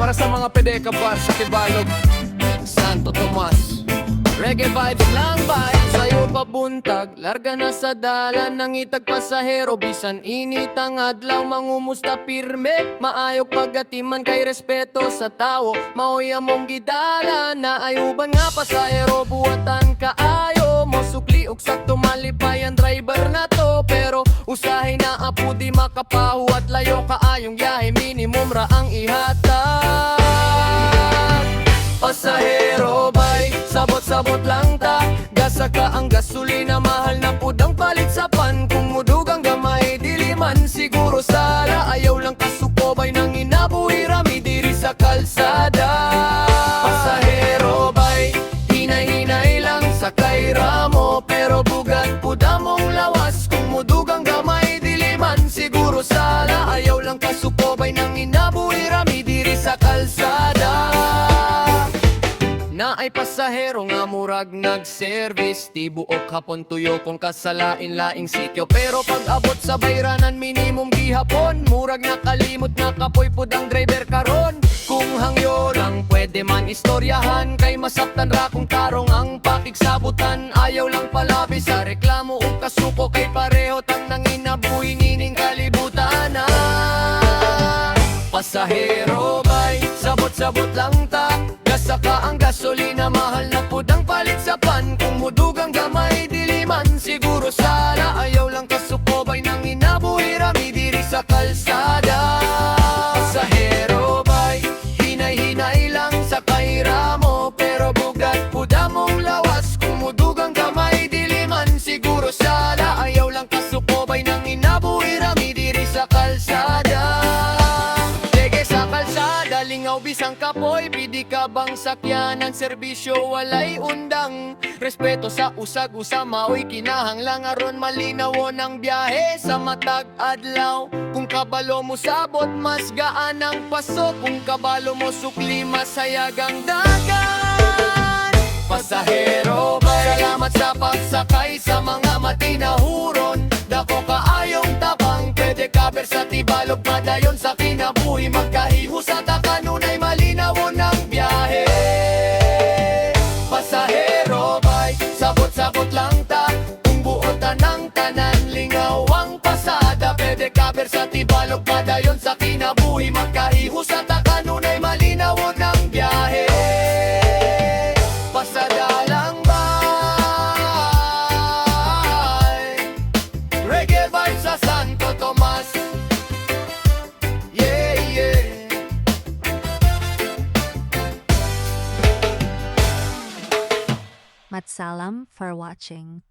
Para sa mga pedeka bar sa Tibalog, Santo Tomas. Reggae vibes lang vibes, sa'yo pabuntag. Larga na sa dalan ng itag pasahero. Bisan init ang adlaw, mangumusta pirme. Maayog pagatiman kay respeto sa tao. Maoy among gidala na ayuban nga pasahero. Buwatan kaayo, mo sukli og sakto malipay ang driver na to. Pero usahay na apo di makapahu at layo kaayong yahe. Minimum ra ang ihatag. Pasahero bay, sabot-sabot lang ta. Gasa ka ang gasolina, mahal na pudang palit sa pan. Kung mudugang gamay, diliman siguro sala. Ayaw lang kasukobay nang inabuhi rami diri sa kalsada. Pasahero bay, hinay-hinay lang sakay ramo. Pero bugat puda mong lawas. Kung mudugang gamay, diliman siguro sala. Ayaw lang kasukobay nang inabuhi rami diri sa kalsada. Na ay pasahero nga murag nag-service. Di buok hapon tuyo kung kasalain-laing sityo. Pero pag abot sa bayranan minimum gihapon. Murag nakalimot na kapoy pud ang driver karon. Kung hangyo lang pwede man istoryahan. Kay masaktan ra kung tarong ang pakigsabutan. Ayaw lang palabi sa reklamo o kasuko. Kay pareho tang nanginabuhi nining kalibutan. Pasahero bay, sabot-sabot lang ta. Gasa ka ang gasolina, mahal na pudang palit sa pan. Kung mudugang gamay, diliman siguro sala. Ayaw lang kasukobay nang inabuhi rami diri sa kalsada. Pasahero bay, hinay-hinay lang sakay ramo. Pero bugat puda mong lawas. Kung mudugang gamay, diliman siguro sala. Ayaw lang kasukobay nang inabuhi rami diri sa kalsada. Lingaw bisang kapoy, pidi ka bang sakyanan. Serbisyo walay undang. Respeto sa usag-usa maoy kinahanglang aron malinawon ang biyahe sa matag adlaw. Kung kabalo mo sabot, mas gaan ang paso. Kung kabalo mo sukli, masayag ang dagan. Pasahero bay, salamat sa pagsakay sa mga matinahuron. Dako kaayong tapang, pwede kaber sa Tibalog. Padayon sa kinabuhi, magkahiho sa takanunay malinawon ang biyahe. Pasahero bay, sabot-sabot lang ta. Kung buotan ng tanan, lingaw ang pasada. Pwede kaber sa Tibalog, padayon sa kinabuhi, magkahiho sa takanunay malinawon ang biyahe. Pasada lang bay, reggae vibes sa Santo Tomas. Yeah, yeah. Matsalam for watching.